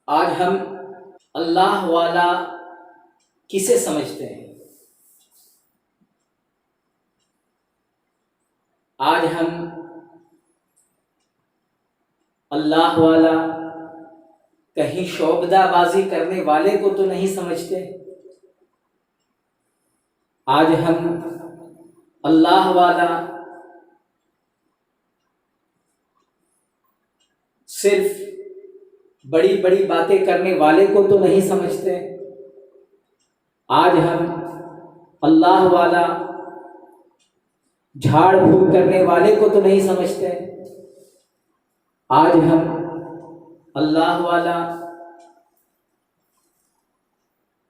آج ہم اللہ والا کسے سمجھتے ہیں؟ آج ہم اللہ والا کہیں شعبدہ بازی کرنے والے کو تو نہیں سمجھتے۔ آج ہم اللہ والا صرف بڑی بڑی باتیں کرنے والے کو تو نہیں سمجھتے۔ آج ہم اللہ والا جھاڑ پھونک کرنے والے کو تو نہیں سمجھتے۔ آج ہم اللہ والا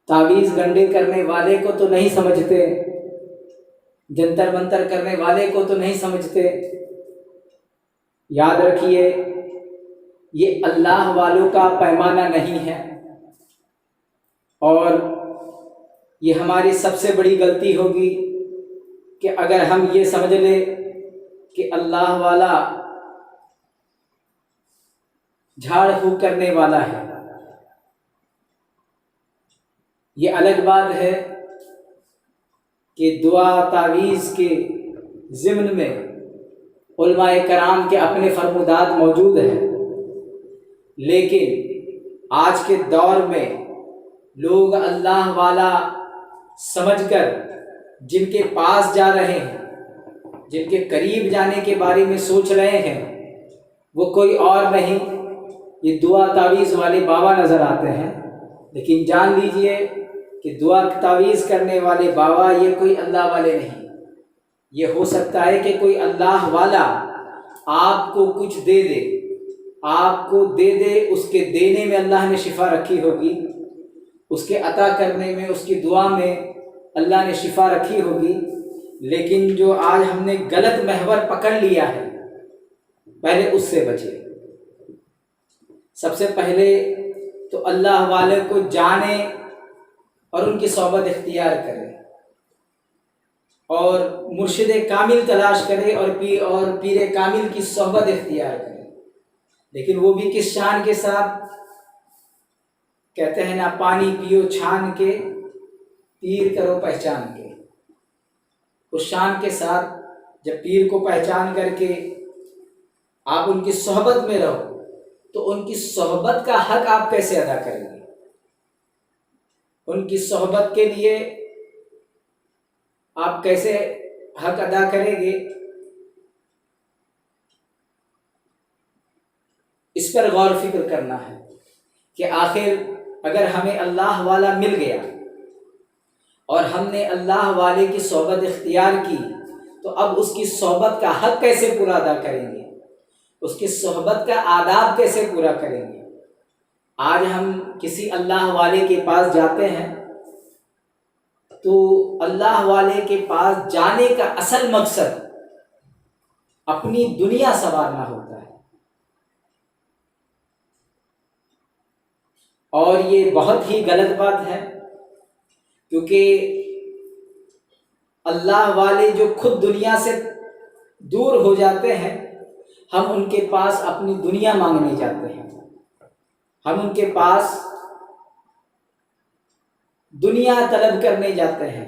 تعویذ گنڈے کرنے والے کو تو نہیں سمجھتے، جنتر منتر کرنے والے کو تو نہیں سمجھتے۔ یاد رکھیے، یہ اللہ والوں کا پیمانہ نہیں ہے، اور یہ ہماری سب سے بڑی غلطی ہوگی کہ اگر ہم یہ سمجھ لیں کہ اللہ والا جھاڑ پھونک کرنے والا ہے۔ یہ الگ بات ہے کہ دعا تعویذ کے ضمن میں علماء کرام کے اپنے فرمودات موجود ہیں، لیکن آج کے دور میں لوگ اللہ والا سمجھ کر جن کے پاس جا رہے ہیں، جن کے قریب جانے کے بارے میں سوچ رہے ہیں، وہ کوئی اور نہیں، یہ دعا تعویذ والے بابا نظر آتے ہیں۔ لیکن جان لیجئے کہ دعا تعویذ کرنے والے بابا یہ کوئی اللہ والے نہیں۔ یہ ہو سکتا ہے کہ کوئی اللہ والا آپ کو کچھ دے دے، آپ کو دے دے، اس کے دینے میں اللہ نے شفا رکھی ہوگی، اس کے عطا کرنے میں، اس کی دعا میں اللہ نے شفا رکھی ہوگی، لیکن جو آج ہم نے غلط محور پکڑ لیا ہے، پہلے اس سے بچے۔ سب سے پہلے تو اللہ والے کو جانے اور ان کی صحبت اختیار کرے، اور مرشد کامل تلاش کرے، اور پیر کامل کی صحبت اختیار کرے۔ لیکن وہ بھی کس شان کے ساتھ؟ کہتے ہیں نا، پانی پیو چھان کے، پیر کرو پہچان کے۔ اس شان کے ساتھ جب پیر کو پہچان کر کے آپ ان کی صحبت میں رہو، تو ان کی صحبت کا حق آپ کیسے ادا کریں گے؟ ان کی صحبت کے لیے آپ کیسے حق ادا کریں گے؟ اس پر غور و فکر کرنا ہے کہ آخر اگر ہمیں اللہ والا مل گیا اور ہم نے اللہ والے کی صحبت اختیار کی، تو اب اس کی صحبت کا حق کیسے پورا ادا کریں گے؟ اس کی صحبت کا آداب کیسے پورا کریں گے؟ آج ہم کسی اللہ والے کے پاس جاتے ہیں تو اللہ والے کے پاس جانے کا اصل مقصد اپنی دنیا سنوارنا ہوتا ہے، اور یہ بہت ہی غلط بات ہے، کیونکہ اللہ والے جو خود دنیا سے دور ہو جاتے ہیں، ہم ان کے پاس اپنی دنیا مانگنے جاتے ہیں، ہم ان کے پاس دنیا طلب کرنے جاتے ہیں،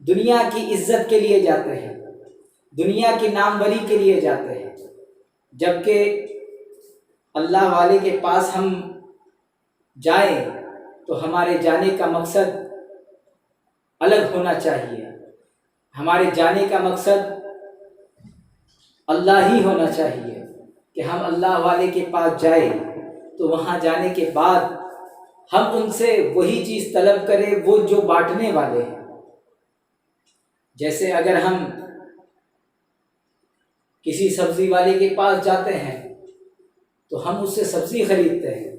دنیا کی عزت کے لیے جاتے ہیں، دنیا کی ناموری کے لیے جاتے ہیں، جبکہ اللہ والے کے پاس ہم جائیں تو ہمارے جانے کا مقصد الگ ہونا چاہیے۔ ہمارے جانے کا مقصد اللہ ہی ہونا چاہیے کہ ہم اللہ والے کے پاس جائیں تو وہاں جانے کے بعد ہم ان سے وہی چیز طلب کریں وہ جو بانٹنے والے ہیں۔ جیسے اگر ہم کسی سبزی والے کے پاس جاتے ہیں تو ہم اس سے سبزی خریدتے ہیں،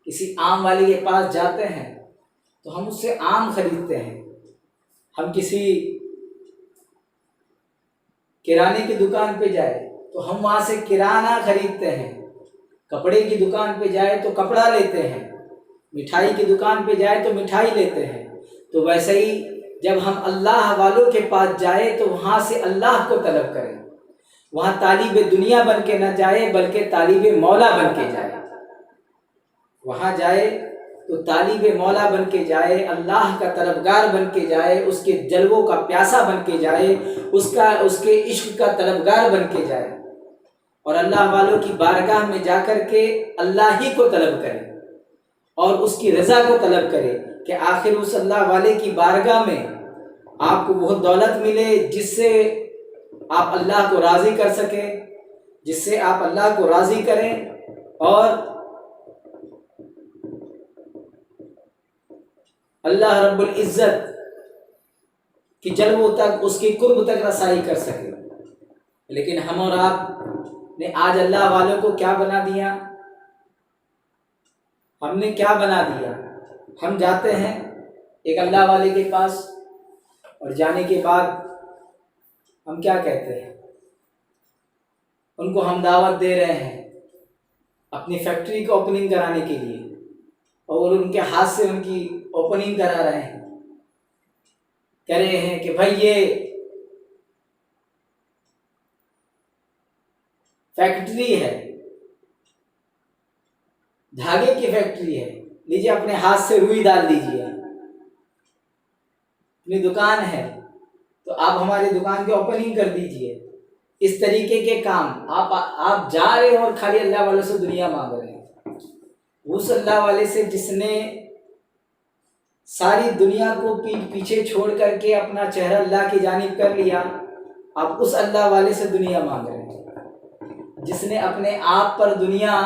کسی آم والے کے پاس جاتے ہیں تو ہم اس سے آم خریدتے ہیں، ہم کسی کرانے کی دکان پہ جائے تو ہم وہاں سے کرانہ خریدتے ہیں، کپڑے کی دکان پہ جائے تو کپڑا لیتے ہیں، مٹھائی کی دکان پہ جائے تو مٹھائی لیتے ہیں۔ تو ویسے ہی جب ہم اللہ والوں کے پاس جائے تو وہاں سے اللہ کو طلب کریں، وہاں طالب دنیا بن کے نہ جائے بلکہ طالب مولا بن کے جائے۔ وہاں جائے تو طالب مولا بن کے جائے، اللہ کا طلبگار بن کے جائے، اس کے جلووں کا پیاسا بن کے جائے، اس کے عشق کا طلبگار بن کے جائے، اور اللہ والوں کی بارگاہ میں جا کر کے اللہ ہی کو طلب کرے اور اس کی رضا کو طلب کرے، کہ آخر اس اللہ والے کی بارگاہ میں آپ کو وہ دولت ملے جس سے آپ اللہ کو راضی کر سکیں، جس سے آپ اللہ کو راضی کریں، اور اللہ رب العزت کی جلووں تک، اس کی قرب تک رسائی کر سکے۔ لیکن ہم اور آپ نے آج اللہ والوں کو کیا بنا دیا؟ ہم نے کیا بنا دیا؟ ہم جاتے ہیں ایک اللہ والے کے پاس، اور جانے کے بعد ہم کیا کہتے ہیں؟ ان کو ہم دعوت دے رہے ہیں اپنی فیکٹری کو اوپننگ کرانے کے لیے، اور ان کے ہاتھ سے ان کی اوپننگ کرا رہے ہیں، کہہ رہے ہیں کہ بھائی یہ فیکٹری ہے، دھاگے کی فیکٹری ہے، لیجیے اپنے ہاتھ سے روئی ڈال دیجیے، اپنی دکان ہے تو آپ ہماری دکان کی اوپننگ کر دیجیے۔ اس طریقے کے کام آپ جا رہے ہیں اور خالی اللہ والے سے دنیا مانگ رہے ہیں، اس اللہ والے سے جس نے ساری دنیا کو پیچھے چھوڑ کر کے اپنا چہرہ اللہ کی جانب کر لیا، آپ اس اللہ والے سے دنیا مانگ رہے ہیں جس نے اپنے آپ پر دنیا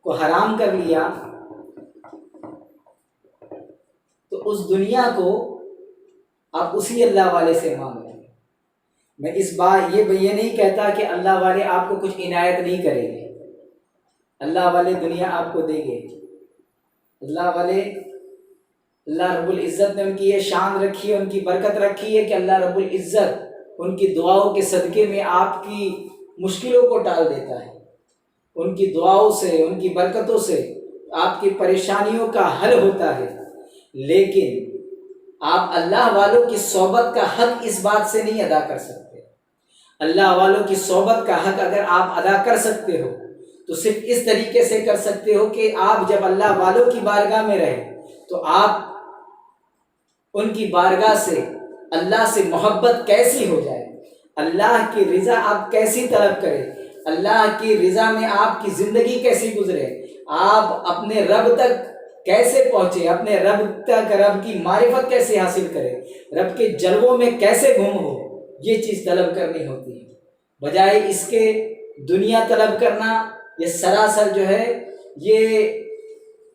کو حرام کر لیا، تو اس دنیا کو آپ اسی اللہ والے سے مانگ رہے ہیں۔ میں اس بار یہ نہیں کہتا کہ اللہ والے آپ کو کچھ عنایت نہیں کریں گے، اللہ والے دنیا آپ کو دیں گے، اللہ والے، اللہ رب العزت نے ان کی یہ شان رکھی ہے، ان کی برکت رکھی ہے کہ اللہ رب العزت ان کی دعاؤں کے صدقے میں آپ کی مشکلوں کو ٹال دیتا ہے، ان کی دعاؤں سے، ان کی برکتوں سے آپ کی پریشانیوں کا حل ہوتا ہے۔ لیکن آپ اللہ والوں کی صحبت کا حق اس بات سے نہیں ادا کر سکتے۔ اللہ والوں کی صحبت کا حق اگر آپ ادا کر سکتے ہو تو صرف اس طریقے سے کر سکتے ہو کہ آپ جب اللہ والوں کی بارگاہ میں رہیں تو آپ ان کی بارگاہ سے اللہ سے محبت کیسی ہو جائے، اللہ کی رضا آپ کیسی طلب کریں، اللہ کی رضا میں آپ کی زندگی کیسی گزرے، آپ اپنے رب تک کیسے پہنچے، اپنے رب تک، رب کی معرفت کیسے حاصل کرے، رب کے جلووں میں کیسے گم ہو، یہ چیز طلب کرنی ہوتی ہے۔ بجائے اس کے دنیا طلب کرنا، یہ سراسر جو ہے یہ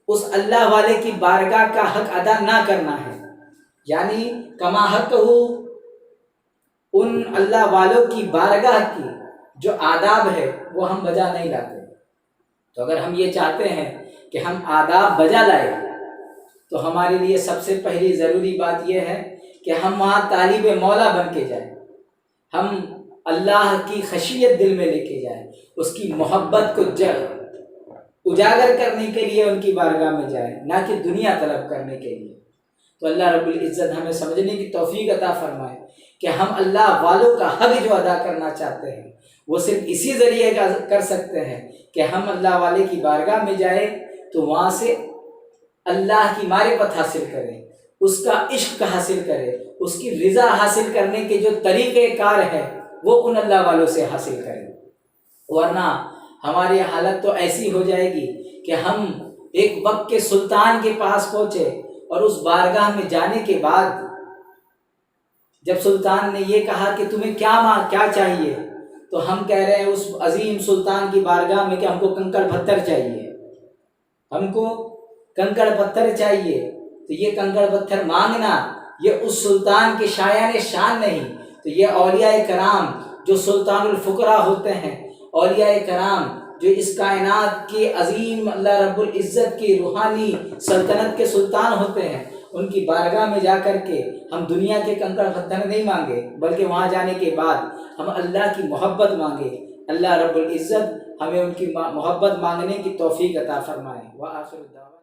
اس اللہ والے کی بارگاہ کا حق ادا نہ کرنا ہے، یعنی کما حق ہو ان اللہ والوں کی بارگاہ کی جو آداب ہے وہ ہم بجا نہیں لاتے۔ تو اگر ہم یہ چاہتے ہیں کہ ہم آداب بجا لائیں تو ہمارے لیے سب سے پہلی ضروری بات یہ ہے کہ ہم وہاں طالب مولا بن کے جائیں، ہم اللہ کی خشیت دل میں لے کے جائیں، اس کی محبت کو اجاگر کرنے کے لیے ان کی بارگاہ میں جائیں، نہ کہ دنیا طلب کرنے کے لیے۔ تو اللہ رب العزت ہمیں سمجھنے کی توفیق عطا فرمائے کہ ہم اللہ والوں کا حق جو ادا کرنا چاہتے ہیں وہ صرف اسی ذریعے کر سکتے ہیں کہ ہم اللہ والے کی بارگاہ میں جائیں تو وہاں سے اللہ کی معرفت حاصل کریں، اس کا عشق حاصل کریں، اس کی رضا حاصل کرنے کے جو طریقہ کار ہے وہ ان اللہ والوں سے حاصل کریں، ورنہ ہماری حالت تو ایسی ہو جائے گی کہ ہم ایک وقت کے سلطان کے پاس پہنچے اور اس بارگاہ میں جانے کے بعد جب سلطان نے یہ کہا کہ تمہیں کیا چاہیے، تو ہم کہہ رہے ہیں اس عظیم سلطان کی بارگاہ میں کہ ہم کو کنکڑ پتھر چاہیے، ہم کو کنکڑ پتھر چاہیے، تو یہ کنکڑ پتھر مانگنا یہ اس سلطان کے شایان شان نہیں، تو یہ اولیاء کرام جو سلطان الفقراء ہوتے ہیں، اولیاء کرام جو اس کائنات کے عظیم اللہ رب العزت کی روحانی سلطنت کے سلطان ہوتے ہیں، ان کی بارگاہ میں جا کر کے ہم دنیا کے کنکڑ پتھر نہیں مانگے، بلکہ وہاں جانے کے بعد ہم اللہ کی محبت مانگے۔ اللہ رب العزت ہمیں ان کی محبت مانگنے کی توفیق عطا فرمائے۔ وآخر دعوانا